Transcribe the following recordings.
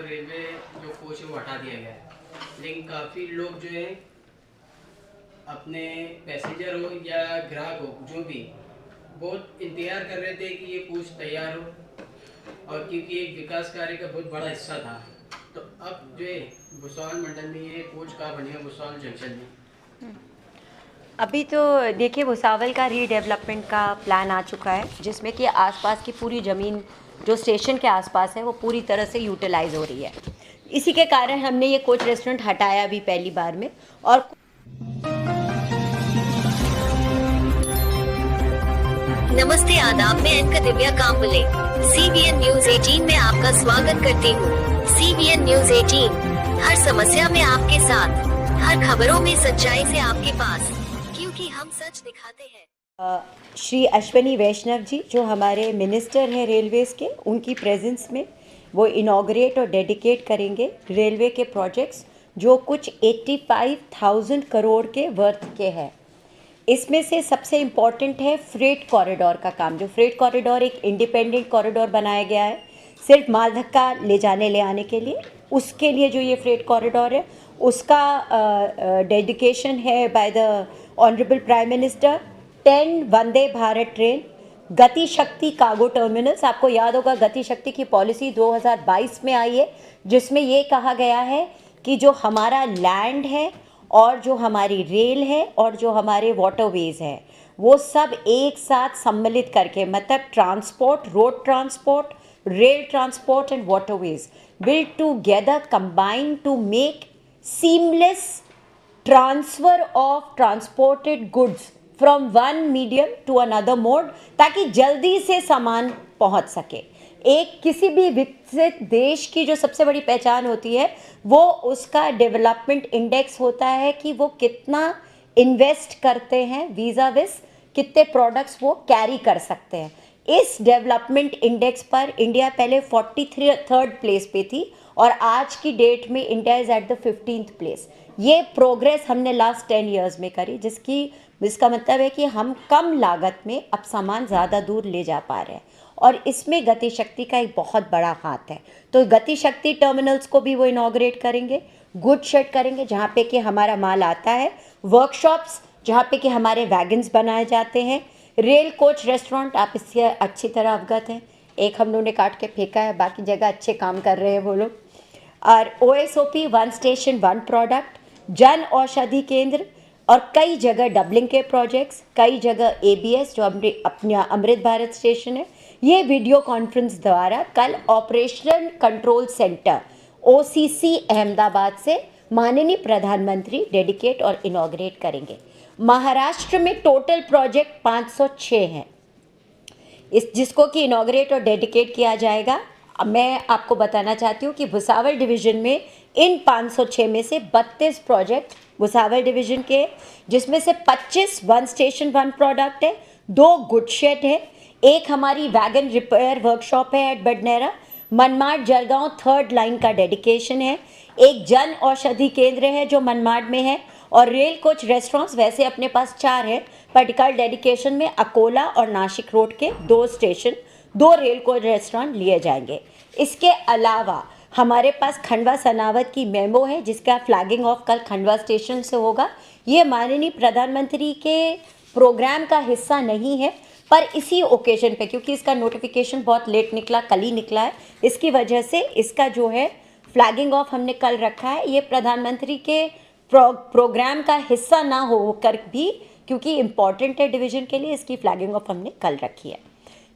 और रेलवे जो कोच है वो हटा दिया गया है, लेकिन काफ़ी लोग जो है अपने पैसेंजर हो या ग्राहक हो जो भी बहुत इंतज़ार कर रहे थे कि ये कोच तैयार हो, और क्योंकि एक विकास कार्य का बहुत बड़ा हिस्सा था, तो अब जो है भुसावल मंडल में ये कोच कहाँ बनेगा भुसावल जंक्शन में। अभी तो देखिए भुसावल का रीडेवलपमेंट का प्लान आ चुका है, जिसमें कि आसपास की पूरी ज़मीन जो स्टेशन के आसपास है वो पूरी तरह से यूटिलाइज हो रही है। इसी के कारण हमने ये कोच रेस्टोरेंट हटाया भी पहली बार में। और नमस्ते, आदाब, मैं anchor Divya Kamble CBN news 18 में आपका स्वागत करती हूँ। CBN न्यूज 18 हर समस्या में आपके साथ, हर खबरों में सच्चाई से आपके पास, क्योंकि हम सच दिखाते हैं। श्री अश्विनी वैष्णव जी जो हमारे मिनिस्टर हैं रेलवेज़ के, उनकी प्रेजेंस में वो इनॉग्रेट और डेडिकेट करेंगे रेलवे के प्रोजेक्ट्स जो कुछ 85,000 करोड़ के वर्थ के हैं। इसमें से सबसे इम्पॉर्टेंट है फ्रेट कॉरिडोर का काम। जो फ्रेट कॉरिडोर एक इंडिपेंडेंट कॉरिडोर बनाया गया है सिर्फ माल धक्का ले जाने ले आने के लिए, उसके लिए जो ये फ्रेट कॉरिडोर है उसका डेडिकेशन है by the honourable prime minister. 10 Vande Bharat train, गति शक्ति कार्गो टर्मिनल्स। आपको याद होगा गति शक्ति की पॉलिसी 2022 में आई है, जिसमें ये कहा गया है कि जो हमारा लैंड है और जो हमारी रेल है और जो हमारे वाटरवेज है वो सब एक साथ सम्मिलित करके, मतलब transport, road transport, rail transport and waterways will together combine to make seamless transfer of transported goods from one medium to another mode, ताकि जल्दी से सामान पहुंच सके। एक किसी भी विकसित देश की जो सबसे बड़ी पहचान होती है वो उसका डेवलपमेंट इंडेक्स होता है कि वो कितना इन्वेस्ट करते हैं वीज़ा विस कितने प्रोडक्ट्स वो कैरी कर सकते हैं। इस डेवलपमेंट इंडेक्स पर इंडिया पहले 43rd प्लेस पे थी और आज की डेट में India is at the 15th place. ये प्रोग्रेस हमने लास्ट 10 ईयर्स में करी, जिसका मतलब है कि हम कम लागत में अब सामान ज़्यादा दूर ले जा पा रहे हैं, और इसमें गति शक्ति का एक बहुत बड़ा हाथ है। तो गति शक्ति टर्मिनल्स को भी वो इनॉग्रेट करेंगे, गुड शेड करेंगे जहाँ पे कि हमारा माल आता है, वर्कशॉप्स जहाँ पे कि हमारे वैगन्स बनाए जाते हैं, रेल कोच रेस्टोरेंट, आप इससे अच्छी तरह अवगत हैं, एक हम लोगों ने काट के फेंका है, बाकी जगह अच्छे काम कर रहे हैं वो लोग। और OSOP, one station one product, Jan Aushadhi केंद्र, और कई जगह डबलिंग के प्रोजेक्ट्स, कई जगह ABS जो अपना अमृत भारत स्टेशन है, ये वीडियो कॉन्फ्रेंस द्वारा कल operational control centre OCC Ahmedabad से माननीय प्रधानमंत्री डेडिकेट और इनॉग्रेट करेंगे। महाराष्ट्र में टोटल प्रोजेक्ट 506 हैं जिसको कि इनॉग्रेट और डेडिकेट किया जाएगा। मैं आपको बताना चाहती हूँ कि भुसावल डिवीज़न में इन 506 में से 32 प्रोजेक्ट भुसावल डिवीज़न के, जिसमें से 25 वन स्टेशन वन प्रोडक्ट है, 2 गुड शेड है, एक हमारी वैगन रिपेयर वर्कशॉप है at Badnera, Manmad Jalgaon 3rd line का डेडिकेशन है, एक जन औषधि केंद्र है जो मनमाड में है, और रेल कोच रेस्टोरेंट्स वैसे अपने पास 4 है, पर्टिकुलर डेडिकेशन में अकोला और नासिक रोड के 2 स्टेशन, 2 रेल कोच रेस्टोरेंट लिए जाएंगे। इसके अलावा हमारे पास खंडवा सनावत की मेमो है जिसका फ्लैगिंग ऑफ कल खंडवा स्टेशन से होगा। ये माननीय प्रधानमंत्री के प्रोग्राम का हिस्सा नहीं है, पर इसी ओकेजन पे, क्योंकि इसका नोटिफिकेशन बहुत लेट निकला, कल ही निकला है, इसकी वजह से इसका जो है फ्लैगिंग ऑफ हमने कल रखा है। ये प्रधानमंत्री के प्रोग्राम का हिस्सा ना होकर भी, क्योंकि इम्पॉर्टेंट है डिवीज़न के लिए, इसकी फ्लैगिंग ऑफ हमने कल रखी है।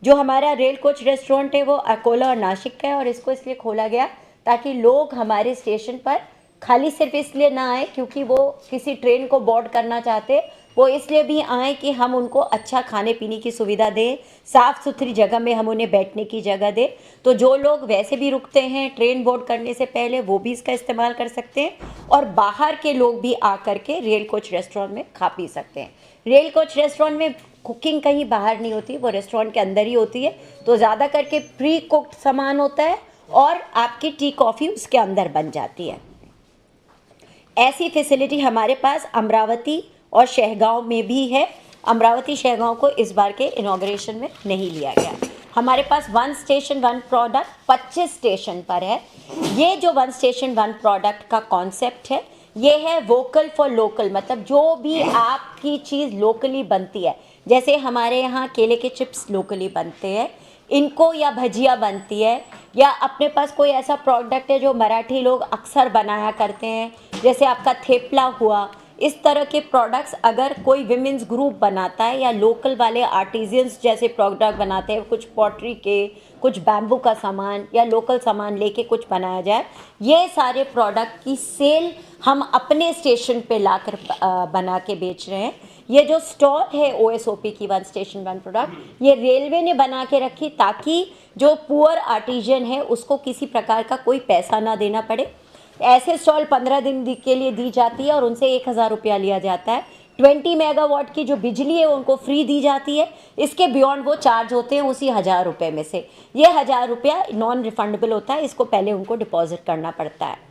जो हमारा रेल कोच रेस्टोरेंट है वो अकोला और नासिक का है, और इसको इसलिए खोला गया ताकि लोग हमारे स्टेशन पर खाली सिर्फ इसलिए ना आए क्योंकि वो किसी ट्रेन को बोर्ड करना चाहते, वो इसलिए भी आए कि हम उनको अच्छा खाने पीने की सुविधा दें, साफ़ सुथरी जगह में हम उन्हें बैठने की जगह दें। तो जो लोग वैसे भी रुकते हैं ट्रेन बोर्ड करने से पहले, वो भी इसका इस्तेमाल कर सकते हैं, और बाहर के लोग भी आकर के रेल कोच रेस्टोरेंट में खा पी सकते हैं। रेल कोच रेस्टोरेंट में कुकिंग कहीं बाहर नहीं होती, वो रेस्टोरेंट के अंदर ही होती है, तो ज़्यादा करके प्री कुक्ड सामान होता है और आपकी टी कॉफ़ी उसके अंदर बन जाती है। ऐसी फैसिलिटी हमारे पास अमरावती और शहगांव में भी है। अमरावती शहगांव को इस बार के इनॉग्रेशन में नहीं लिया गया। हमारे पास one station one product 25 station पर है। ये जो वन स्टेशन वन प्रोडक्ट का कॉन्सेप्ट है, ये है वोकल फॉर लोकल, मतलब जो भी आपकी चीज़ लोकली बनती है, जैसे हमारे यहाँ केले के चिप्स लोकली बनते हैं, इनको या भजिया बनती है, या अपने पास कोई ऐसा प्रोडक्ट है जो मराठी लोग अक्सर बनाया करते हैं, जैसे आपका थेपला हुआ, इस तरह के प्रोडक्ट्स अगर कोई विमेंस ग्रुप बनाता है या लोकल वाले आर्टिजियंस जैसे प्रोडक्ट बनाते हैं, कुछ पॉटरी के, कुछ बैम्बू का सामान या लोकल सामान लेके कुछ बनाया जाए, ये सारे प्रोडक्ट की सेल हम अपने स्टेशन पे लाकर बना के बेच रहे हैं। ये जो स्टॉल है OSOP की वन स्टेशन वन प्रोडक्ट, ये रेलवे ने बना के रखी ताकि जो पुअर आर्टिजन है उसको किसी प्रकार का कोई पैसा ना देना पड़े। ऐसे स्टॉल 15 दिन के लिए दी जाती है और उनसे 1000 रुपया लिया जाता है। 20 मेगावाट की जो बिजली है उनको फ्री दी जाती है, इसके बियॉन्ड वो चार्ज होते हैं उसी 1000 रुपये में से। ये 1000 रुपया नॉन रिफंडेबल होता है, इसको पहले उनको डिपॉजिट करना पड़ता है।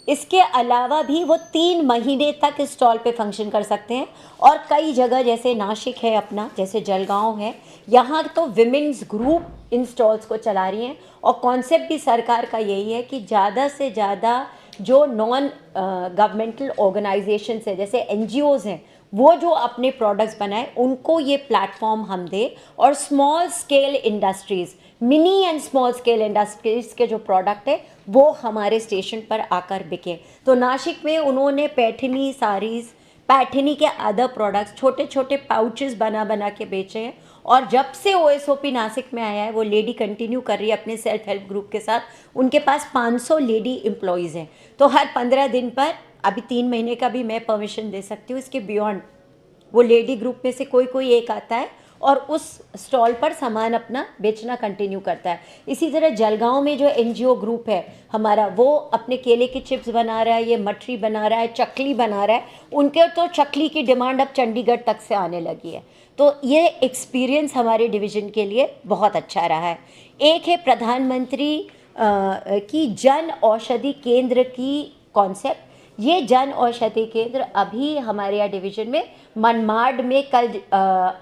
इसके अलावा भी वो 3 महीने तक इस स्टॉल पे फंक्शन कर सकते हैं। और कई जगह जैसे नासिक है अपना, जैसे जलगांव है, यहाँ तो विमेंस ग्रुप इन स्टॉल्स को चला रही हैं। और कॉन्सेप्ट भी सरकार का यही है कि ज़्यादा से ज़्यादा जो नॉन गवर्नमेंटल ऑर्गेनाइजेशंस है, जैसे NGOs हैं, वो जो अपने प्रोडक्ट्स बनाए उनको ये प्लेटफॉर्म हम दें, और small scale industries, mini and small scale industries के जो प्रोडक्ट है वो हमारे स्टेशन पर आकर बिके। तो नासिक में उन्होंने पैठनी साड़ीज़, पैठनी के अदर प्रोडक्ट्स, छोटे छोटे पाउचेस बना के बेचे हैं। और जब से OSOP नासिक में आया है वो लेडी कंटिन्यू कर रही है अपने सेल्फ हेल्प ग्रुप के साथ। उनके पास 500 लेडी एम्प्लॉयज़ हैं। तो हर 15 दिन पर, अभी 3 महीने का भी मैं परमिशन दे सकती हूँ, इसके बियॉन्ड वो लेडी ग्रुप में से कोई एक आता है और उस स्टॉल पर सामान अपना बेचना कंटिन्यू करता है। इसी तरह जलगांव में जो NGO ग्रुप है हमारा, वो अपने केले की चिप्स बना रहा है, ये मठरी बना रहा है, चकली बना रहा है। उनके तो चकली की डिमांड अब चंडीगढ़ तक से आने लगी है। तो ये एक्सपीरियंस हमारे डिवीज़न के लिए बहुत अच्छा रहा है। एक है प्रधानमंत्री की जन औषधि केंद्र की कॉन्सेप्ट। ये जन औषधि केंद्र अभी हमारे यहाँ डिवीज़न में मनमाड में कल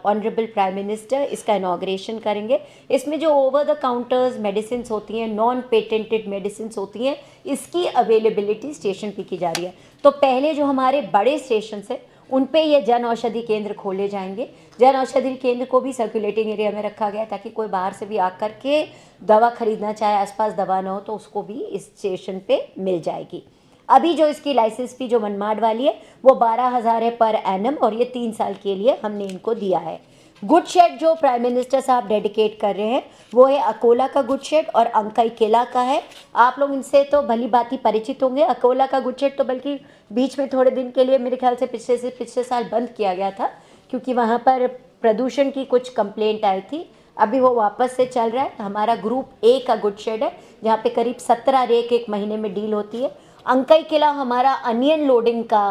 ऑनरेबल प्राइम मिनिस्टर इसका इनॉग्रेशन करेंगे। इसमें जो ओवर द काउंटर्स मेडिसिन होती हैं, नॉन पेटेंटेड मेडिसिन होती हैं, इसकी अवेलेबिलिटी स्टेशन पे की जा रही है। तो पहले जो हमारे बड़े स्टेशन है उन पे ये जन औषधि केंद्र खोले जाएंगे। जन औषधि केंद्र को भी सर्कुलेटिंग एरिया में रखा गया ताकि कोई बाहर से भी आकर के दवा खरीदना चाहे, आसपास दवा ना हो तो उसको भी इस स्टेशन पे मिल जाएगी। अभी जो इसकी लाइसेंस फी जो मनमाड वाली है वो 12,000 है पर एनम, और ये 3 साल के लिए हमने इनको दिया है। गुड शेड जो प्राइम मिनिस्टर साहब डेडिकेट कर रहे हैं वो है अकोला का गुड शेड और अंकाई किला का है। आप लोग इनसे तो भली बात परिचित होंगे। अकोला का गुड शेड तो बल्कि बीच में थोड़े दिन के लिए मेरे ख्याल से पिछले साल बंद किया गया था, क्योंकि वहाँ पर प्रदूषण की कुछ कंप्लेंट आई थी। अभी वो वापस से चल रहा है। हमारा ग्रुप A का गुड शेड है जहाँ पे करीब 17 रेक एक महीने में डील होती है। अंकाई किला हमारा अनियन लोडिंग का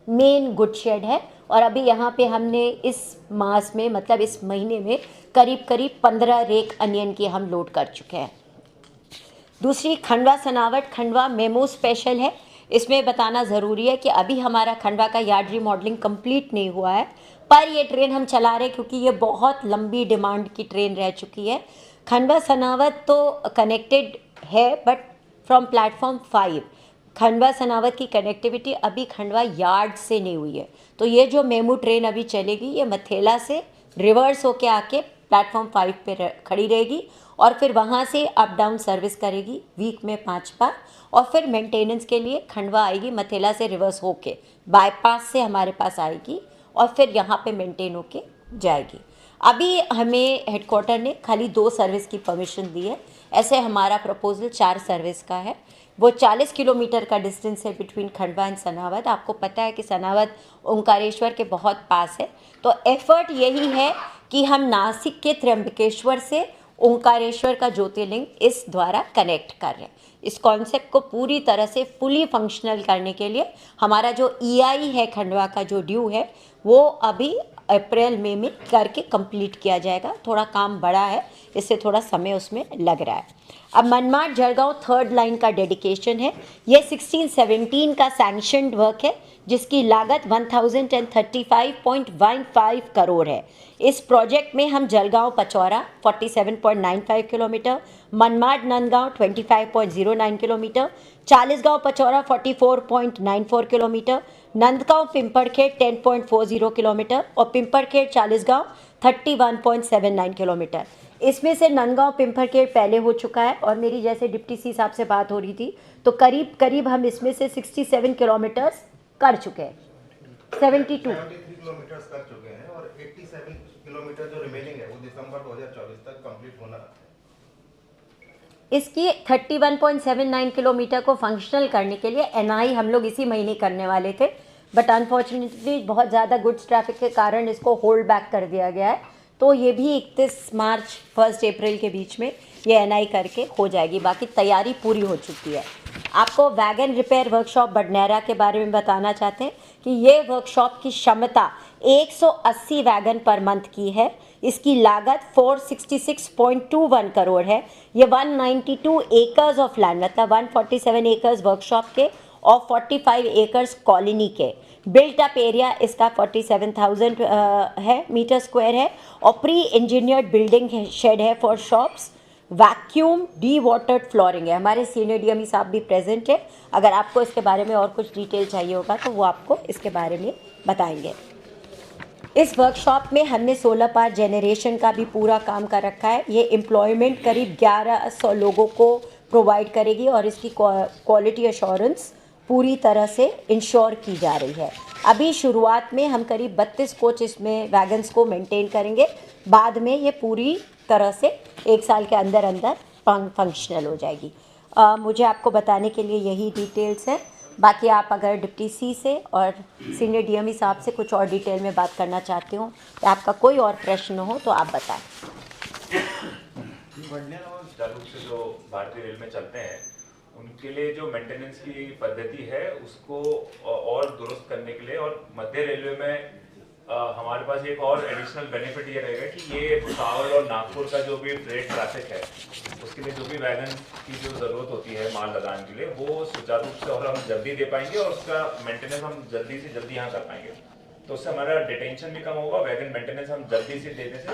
मेन गुड शेड है, और अभी यहाँ पे हमने इस मास में, मतलब इस महीने में करीब 15 रेक अनियन की हम लोड कर चुके हैं। दूसरी खंडवा सनावट, खंडवा मेमो स्पेशल है। इसमें बताना ज़रूरी है कि अभी हमारा खंडवा का यार्ड रीमॉडलिंग कंप्लीट नहीं हुआ है, पर ये ट्रेन हम चला रहे क्योंकि ये बहुत लंबी डिमांड की ट्रेन रह चुकी है। खंडवा सनावत तो कनेक्टेड है but from platform 5। Khandwa Sanawat की कनेक्टिविटी अभी खंडवा यार्ड से नहीं हुई है। तो ये जो मेमू ट्रेन अभी चलेगी ये मथेला से रिवर्स होके आके प्लेटफॉर्म 5 पे खड़ी रहेगी और फिर वहाँ से अप डाउन सर्विस करेगी वीक में 5 बार, और फिर मेंटेनेंस के लिए खंडवा आएगी, मथेला से रिवर्स होके बाईपास से हमारे पास आएगी और फिर यहाँ पे मेंटेन होके जाएगी। अभी हमें हेडक्वार्टर ने खाली 2 सर्विस की परमिशन दी है। ऐसे हमारा प्रपोजल 4 सर्विस का है। वो 40 किलोमीटर का डिस्टेंस है बिटवीन खंडवा एंड सनावत। आपको पता है कि सनावत ओंकारेश्वर के बहुत पास है। तो एफर्ट यही है कि हम नासिक के त्र्यंबकेश्वर से ओंकारेश्वर का ज्योतिर्लिंग इस द्वारा कनेक्ट कर रहे हैं। इस कॉन्सेप्ट को पूरी तरह से फुली फंक्शनल करने के लिए हमारा जो EI है खंडवा का जो ड्यू है वो अभी अप्रैल में करके कंप्लीट किया जाएगा। थोड़ा काम बड़ा है, इससे थोड़ा समय उसमें लग रहा है। अब मनमाड जलगांव थर्ड लाइन का डेडिकेशन है। ये 16-17 का सैंक्शनड वर्क है जिसकी लागत 1035.15 करोड़ है। इस प्रोजेक्ट में हम Jalgaon Pachora 47.95 kilometre, Manmad Nandgaon 25.09 kilometre, Chalisgaon Pachora 44.94 kilometre, Nandgaon Pimparkhed 10.40 kilometre और पिंपड़खेड़ चालीसगांव 31.79 किलोमीटर। इसमें से नंदगांव पिंपड़खेड़ पहले हो चुका है और मेरी जैसे डिप्टी सी साहब से बात हो रही थी तो करीब करीब हम इसमें से 67 किलोमीटर्स कर चुके हैं, 72 किलोमीटर्स कर चुके हैं और 87 किलोमीटर जो रिमेनिंग है वो दिसंबर 2024 तक कंप्लीट होना है। इसकी 31.79 किलोमीटर को फंक्शनल करने के लिए एनआई हम लोग इसी महीने करने वाले थे, बट अनफॉर्चुनेटली बहुत ज़्यादा गुड्स ट्रैफिक के कारण इसको होल्ड बैक कर दिया गया है। तो ये भी 31 मार्च 1 अप्रैल के बीच में ये एनआई करके हो जाएगी, बाकी तैयारी पूरी हो चुकी है। आपको वैगन रिपेयर वर्कशॉप बडनेरा के बारे में बताना चाहते हैं कि ये वर्कशॉप की क्षमता 180 वैगन पर मंथ की है। इसकी लागत 466.21 करोड़ है। ये 192 एकर्स ऑफ लैंड मतलब 147 एकर्स वर्कशॉप के और 45 एकर्स कॉलोनी के। बिल्ट अप एरिया इसका 47,000 है मीटर स्क्वायर है और प्री इंजीनियर्ड बिल्डिंग शेड है for shops. Vacuum D watered flooring है। हमारे सीनियर डीएमई साहब भी प्रेजेंट है, अगर आपको इसके बारे में और कुछ डिटेल चाहिए होगा तो वो आपको इसके बारे में बताएंगे। इस वर्कशॉप में हमने सोलर पावर जेनरेशन का भी पूरा काम कर रखा है। ये एम्प्लॉयमेंट करीब 1100 लोगों को प्रोवाइड करेगी और इसकी क्वालिटी एश्योरेंस पूरी तरह से इंश्योर की जा रही है। अभी शुरुआत में हम करीब 32 कोच इसमें वैगन्स को मेंटेन करेंगे, बाद में ये पूरी तरह से 1 साल के अंदर अंदर फंक्शनल हो जाएगी। मुझे आपको बताने के लिए यही डिटेल्स है। बाकी आप अगर डिप्टी सी से और सीनियर डीएमई साहब से कुछ और डिटेल में बात करना चाहते हो या आपका कोई और प्रश्न हो तो आप बताएं। बडनेरा और जालूक से जो भारतीय रेल में चलते हैं उनके लिए जो मेंटेनेंस की पद्धति है उसको और दुरुस्त करने के लिए और मध्य रेलवे में हमारे पास एक और एडिशनल बेनिफिट ये रहेगा कि ये भुसावल और नागपुर का जो भी फ्रेट ट्रैफिक है उसके लिए जो भी वैगन की जो ज़रूरत होती है माल लदान के लिए वो सुचारू रूप से और हम जल्दी दे पाएंगे और उसका मेंटेनेंस हम जल्दी से जल्दी यहाँ कर पाएंगे। तो उससे हमारा डिटेंशन भी कम होगा, वैगन मेंटेनेंस हम जल्दी से देने से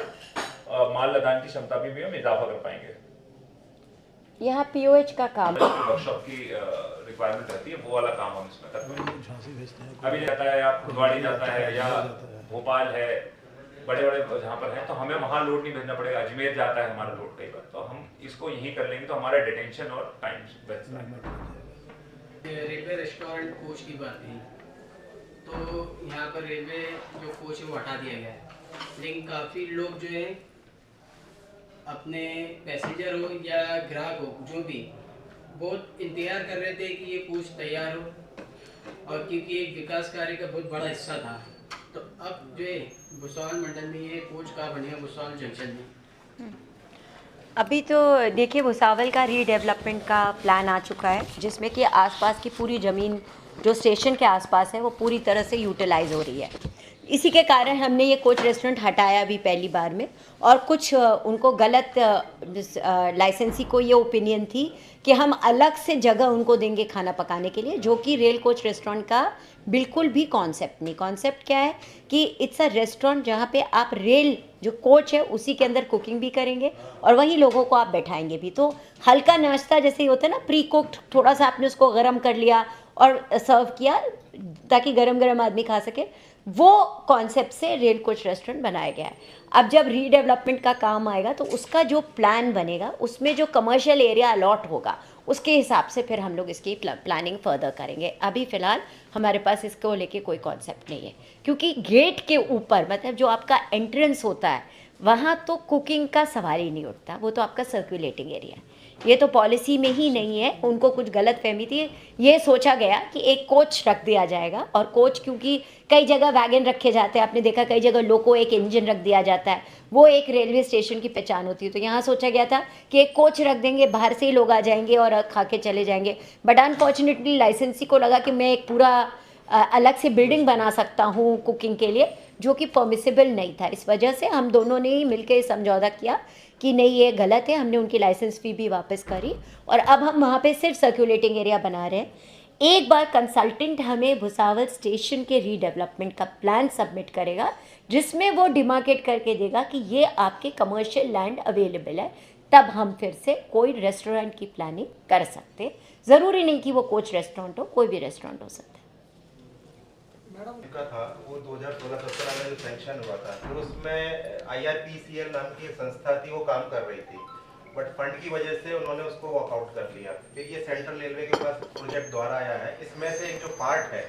माल लदान की क्षमता भी हम इजाफा कर पाएंगे। यहाँ पीओएच का काम वर्कशॉप की रिक्वायरमेंट रहती है, वो वाला काम हम इसमें करते हैं। अभी जाता है या फुलवाड़ी जाता है या भोपाल है, बड़े बड़े जहाँ पर हैं तो हमें वहाँ लोड नहीं भेजना पड़ेगा। अजमेर जाता है हमारा लोड कई बार, तो हम इसको यहीं कर लेंगे तो हमारा डिटेंशन और टाइम बचता है। रेलवे रेस्टोरेंट कोच की बात है तो यहाँ पर रेलवे जो कोच है वो हटा दिया गया है, लेकिन काफ़ी लोग जो है अपने पैसेंजर हो या ग्राहक हो जो भी बहुत इंतजार कर रहे थे कि ये कोच तैयार हो, और क्योंकि एक विकास कार्य का बहुत बड़ा हिस्सा था तो अब जो है भुसावल मंडल में ये कोच का बनेगा भुसावल जंक्शन में। अभी तो देखिए भुसावल का रीडेवलपमेंट का प्लान आ चुका है जिसमें कि आसपास की पूरी ज़मीन जो स्टेशन के आसपास है वो पूरी तरह से यूटिलाइज हो रही है। इसी के कारण हमने ये कोच रेस्टोरेंट हटाया भी पहली बार में, और कुछ उनको गलत लाइसेंसी को ये ओपिनियन थी कि हम अलग से जगह उनको देंगे खाना पकाने के लिए, जो कि रेल कोच रेस्टोरेंट का बिल्कुल भी कॉन्सेप्ट नहीं। कॉन्सेप्ट क्या है कि इट्स अ रेस्टोरेंट जहाँ पे आप रेल जो कोच है उसी के अंदर कुकिंग भी करेंगे और वहीं लोगों को आप बैठाएंगे भी। तो हल्का नाश्ता जैसे ही होता है ना, प्री कुक्ड, थोड़ा सा आपने उसको गर्म कर लिया और सर्व किया ताकि गरम गरम आदमी खा सके, वो कॉन्सेप्ट से रेल कोच रेस्टोरेंट बनाया गया है। अब जब रीडेवलपमेंट का काम आएगा तो उसका जो प्लान बनेगा उसमें जो कमर्शियल एरिया अलॉट होगा उसके हिसाब से फिर हम लोग इसकी प्लानिंग फर्दर करेंगे। अभी फ़िलहाल हमारे पास इसको लेके कोई कॉन्सेप्ट नहीं है, क्योंकि गेट के ऊपर मतलब जो आपका एंट्रेंस होता है वहाँ तो कुकिंग का सवाल ही नहीं उठता, वो तो आपका सर्कुलेटिंग एरिया है। ये तो पॉलिसी में ही नहीं है, उनको कुछ गलत फहमी थी। ये सोचा गया कि एक कोच रख दिया जाएगा, और कोच क्योंकि कई जगह वैगन रखे जाते हैं, आपने देखा कई जगह लोको एक इंजन रख दिया जाता है, वो एक रेलवे स्टेशन की पहचान होती है। तो यहाँ सोचा गया था कि एक कोच रख देंगे, बाहर से ही लोग आ जाएंगे और खा के चले जाएंगे। बट अनफॉर्चुनेटली लाइसेंसी को लगा कि मैं एक पूरा अलग से बिल्डिंग बना सकता हूँ कुकिंग के लिए, जो कि परमिसिबल नहीं था। इस वजह से हम दोनों ने ही मिलकर समझौता किया कि नहीं ये गलत है, हमने उनकी लाइसेंस फी भी वापस करी और अब हम वहाँ पे सिर्फ सर्कुलेटिंग एरिया बना रहे हैं। एक बार कंसल्टेंट हमें भुसावल स्टेशन के रीडेवलपमेंट का प्लान सबमिट करेगा जिसमें वो डिमार्केट करके देगा कि ये आपके कमर्शियल लैंड अवेलेबल है, तब हम फिर से कोई रेस्टोरेंट की प्लानिंग कर सकते हैं। ज़रूरी नहीं कि वो कोच रेस्टोरेंट हो, कोई भी रेस्टोरेंट हो सकता है। का था वो 2016-17 में जो सैंक्शन हुआ था, फिर उसमें IRPCL नाम की एक संस्था थी, वो काम कर रही थी, बट फंड की वजह से उन्होंने उसको वॉकआउट कर लिया। फिर ये सेंट्रल रेलवे के पास प्रोजेक्ट द्वारा आया है। इसमें से एक जो पार्ट है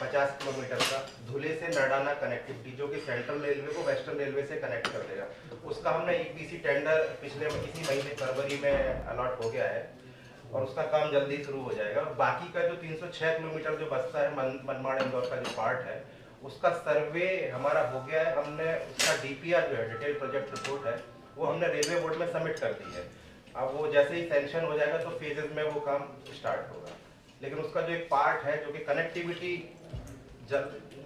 50 किलोमीटर का धुले से नरडाना कनेक्टिविटी, जो कि सेंट्रल रेलवे को वेस्टर्न रेलवे से कनेक्ट कर देगा, उसका हमने EPC टेंडर पिछले इसी महीने फरवरी में अलॉट हो गया है और उसका काम जल्दी शुरू हो जाएगा। और बाकी का जो 306 किलोमीटर जो बचता है मनमाड़ इंदौर का जो पार्ट है, उसका सर्वे हमारा हो गया है। हमने उसका DPR जो है, डिटेल प्रोजेक्ट रिपोर्ट है, वो हमने रेलवे बोर्ड में सबमिट कर दी है। अब वो जैसे ही सैंक्शन हो जाएगा तो फेजेस में वो काम स्टार्ट होगा। लेकिन उसका जो एक पार्ट है जो कि कनेक्टिविटी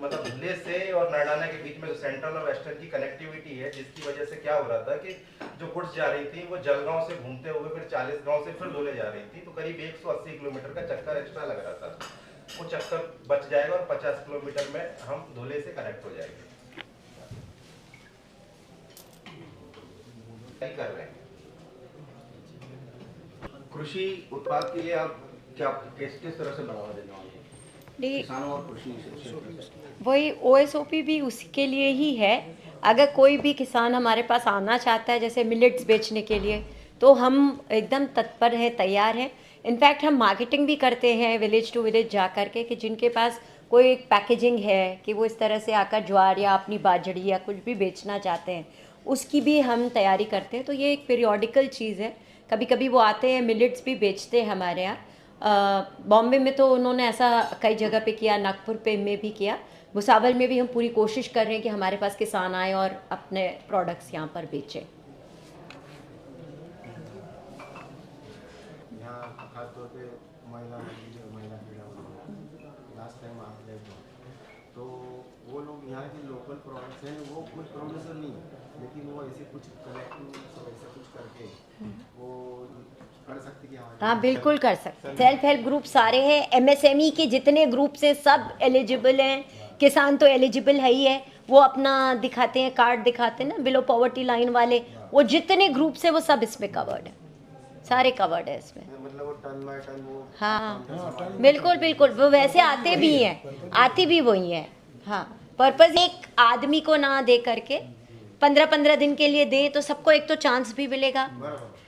मतलब धुले से और नरडाना के बीच में जो सेंट्रल और वेस्टर्न की कनेक्टिविटी है, जिसकी वजह से क्या हो रहा था कि जो गुड्स जा रही थी वो जलगांव से घूमते हुए फिर 40 गांव से फिर धुले जा रही थी, तो करीब 180 किलोमीटर का चक्कर एक्स्ट्रा लग रहा था। वो चक्कर बच जाएगा और 50 किलोमीटर में हम धुले से कनेक्ट हो जाएंगे। क्या कर रहे हैं कृषि उत्पाद के लिए आप क्या किस तरह से बढ़ावा देने वाले हैं किसानों और कृषि? वही OSOP भी उसके लिए ही है। अगर कोई भी किसान हमारे पास आना चाहता है जैसे मिलेट्स बेचने के लिए, तो हम एकदम तत्पर हैं, तैयार हैं। इनफैक्ट हम मार्केटिंग भी करते हैं विलेज टू विलेज जा कर के, कि जिनके पास कोई पैकेजिंग है कि वो इस तरह से आकर ज्वार या अपनी बाजरी या कुछ भी बेचना चाहते हैं, उसकी भी हम तैयारी करते हैं। तो ये एक पीरियोडिकल चीज़ है। कभी कभी वो आते हैं, मिलेट्स भी बेचते हैं हमारे यहाँ। बॉम्बे में तो उन्होंने ऐसा कई जगह पे किया, नागपुर पे में भी किया, भुसावल में भी हम पूरी कोशिश कर रहे हैं कि हमारे पास किसान आए और अपने प्रोडक्ट्स यहाँ पर बेचें। यहाँ खासतौर पे महिला लास्ट टाइम आप गए तो वो लोग यहाँ के लोकल प्रोडक्ट्स हैं, वो कुछ प्रोड्यूसर नहीं है, लेकिन वो ऐसे कुछ कलेक्टिव ऐसा कुछ करके वो कर सकते कि हाँ बिल्कुल कर सकते। सेल्फ हेल्प ग्रुप सारे हैं, MSME के जितने ग्रुप से सब एलिजिबल हैं। किसान तो एलिजिबल है ही है, वो अपना दिखाते हैं, कार्ड दिखाते हैं ना, बिलो पॉवर्टी लाइन वाले, वो जितने ग्रुप से वो सब इसमें कवर्ड है, सारे कवर्ड है इसमें। मतलब वो टन बाय टन वो हाँ बिल्कुल बिल्कुल, वो वैसे आते भी हैं, आती भी वही है। हाँ, पर्पज़ एक आदमी को ना दे करके 15-15 दिन के लिए दे तो सबको एक तो चांस भी मिलेगा।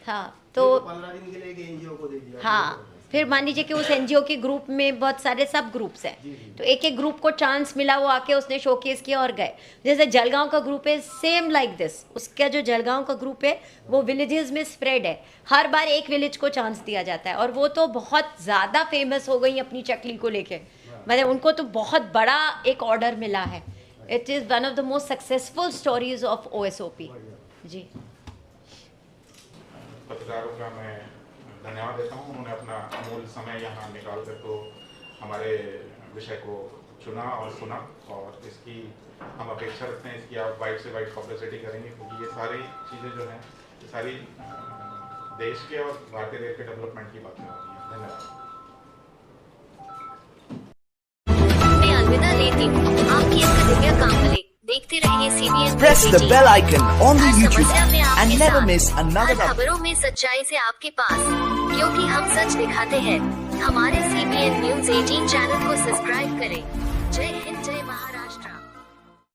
हाँ तो 15 दिन के लिए एक NGO को दे दिया। हाँ, फिर मान लीजिए कि उस NGO के ग्रुप में बहुत सारे सब ग्रुप्स हैं, तो एक एक ग्रुप को चांस मिला, वो आके उसने शोकेस किया और गए। जैसे जलगांव का ग्रुप है, सेम लाइक दिस, उसका जो जलगांव का ग्रुप है वो विलेजेस में स्प्रेड है, हर बार एक विलेज को चांस दिया जाता है, और वो तो बहुत ज़्यादा फेमस हो गई अपनी चकली को लेके, मतलब उनको तो बहुत बड़ा एक ऑर्डर मिला है। It is one of the most successful stories of OSOP। जी, पत्रकारों का मैं धन्यवाद देता हूँ, उन्होंने अपना अमूल्य समय यहाँ निकाल कर तो हमारे विषय को चुना और सुना, और इसकी हम अपेक्षा रखते हैं इसकी आप वाइड से वाइड पब्लिसिटी करेंगे, क्योंकि ये सारी चीज़ें जो हैं ये सारी देश के और भारतीय रेल के डेवलपमेंट की बातें होती हैं। धन्यवाद। मैं अलविदा लेती हूँ, आपकी दिव्या कांबले। देखते रहिए CBN Press the bell icon on the her YouTube समस्या में app आपके and never साथ। miss another हर खबरों में सच्चाई से आपके पास, क्योंकि हम सच दिखाते हैं। हमारे CBN News 18 चैनल को सब्सक्राइब करें।